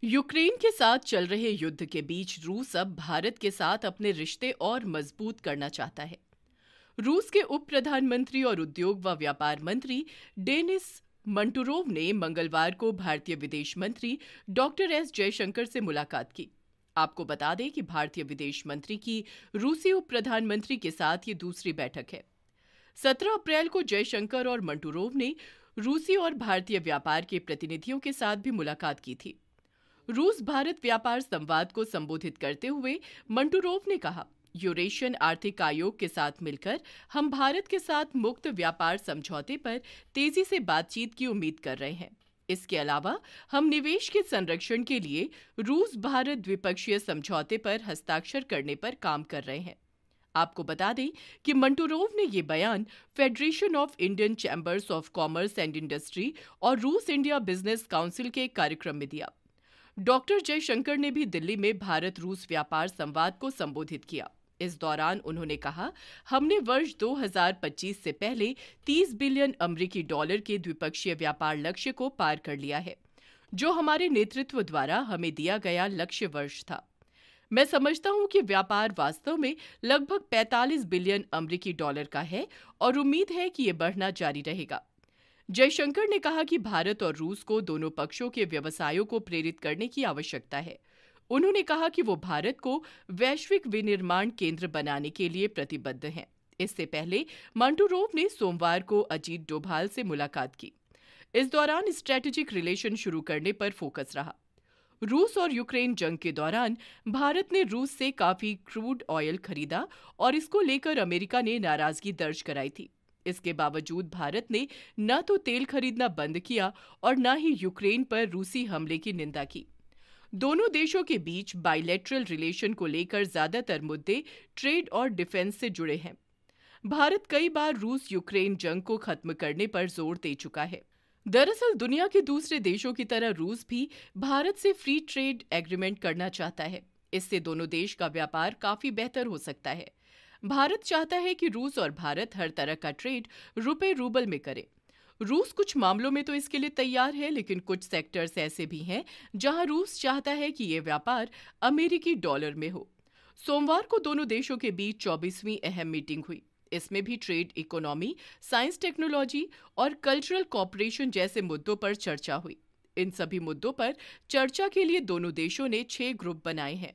Ukraine के साथ चल रहे युद्ध के बीच रूस अब भारत के साथ अपने रिश्ते और मजबूत करना चाहता है। रूस के उप प्रधानमंत्री और उद्योग व व्यापार मंत्री डेनिस मंटुरोव ने मंगलवार को भारतीय विदेश मंत्री डॉक्टर एस जयशंकर से मुलाकात की। आपको बता दें कि भारतीय विदेश मंत्री की रूसी उप प्रधानमंत्री के साथ ये दूसरी बैठक है। 17 अप्रैल को जयशंकर और मंटुरोव ने रूसी और भारतीय व्यापार के प्रतिनिधियों के साथ भी मुलाकात की थी। रूस भारत व्यापार संवाद को संबोधित करते हुए मंटुरोव ने कहा, यूरेशियन आर्थिक आयोग के साथ मिलकर हम भारत के साथ मुक्त व्यापार समझौते पर तेजी से बातचीत की उम्मीद कर रहे हैं। इसके अलावा हम निवेश के संरक्षण के लिए रूस भारत द्विपक्षीय समझौते पर हस्ताक्षर करने पर काम कर रहे हैं। आपको बता दें कि मंटुरोव ने ये बयान federation of Indian chambers of commerce and industry और रूस इंडिया बिजनेस काउंसिल के एक कार्यक्रम में दिया। डॉक्टर जयशंकर ने भी दिल्ली में भारत रूस व्यापार संवाद को संबोधित किया। इस दौरान उन्होंने कहा, हमने वर्ष 2025 से पहले 30 बिलियन अमेरिकी डॉलर के द्विपक्षीय व्यापार लक्ष्य को पार कर लिया है, जो हमारे नेतृत्व द्वारा हमें दिया गया लक्ष्य वर्ष था। मैं समझता हूं कि व्यापार वास्तव में लगभग 45 बिलियन अमेरिकी डॉलर का है और उम्मीद है कि ये बढ़ना जारी रहेगा। जयशंकर ने कहा कि भारत और रूस को दोनों पक्षों के व्यवसायों को प्रेरित करने की आवश्यकता है। उन्होंने कहा कि वो भारत को वैश्विक विनिर्माण केंद्र बनाने के लिए प्रतिबद्ध हैं। इससे पहले मंटुरोव ने सोमवार को अजीत डोभाल से मुलाकात की। इस दौरान स्ट्रेटेजिक रिलेशन शुरू करने पर फोकस रहा। रूस और यूक्रेन जंग के दौरान भारत ने रूस से काफी क्रूड ऑयल खरीदा और इसको लेकर अमेरिका ने नाराजगी दर्ज कराई थी। इसके बावजूद भारत ने न तो तेल खरीदना बंद किया और न ही यूक्रेन पर रूसी हमले की निंदा की। दोनों देशों के बीच बाइलेटरल रिलेशन को लेकर ज्यादातर मुद्दे ट्रेड और डिफेंस से जुड़े हैं। भारत कई बार रूस यूक्रेन जंग को खत्म करने पर जोर दे चुका है। दरअसल दुनिया के दूसरे देशों की तरह रूस भी भारत से फ्री ट्रेड एग्रीमेंट करना चाहता है। इससे दोनों देश का व्यापार काफी बेहतर हो सकता है। भारत चाहता है कि रूस और भारत हर तरह का ट्रेड रुपए रूबल में करे। रूस कुछ मामलों में तो इसके लिए तैयार है, लेकिन कुछ सेक्टर्स ऐसे भी हैं जहां रूस चाहता है कि ये व्यापार अमेरिकी डॉलर में हो। सोमवार को दोनों देशों के बीच 24वीं अहम मीटिंग हुई। इसमें भी ट्रेड, इकोनॉमी, साइंस टेक्नोलॉजी और कल्चरल कॉपरेशन जैसे मुद्दों पर चर्चा हुई। इन सभी मुद्दों पर चर्चा के लिए दोनों देशों ने 6 ग्रुप बनाए हैं।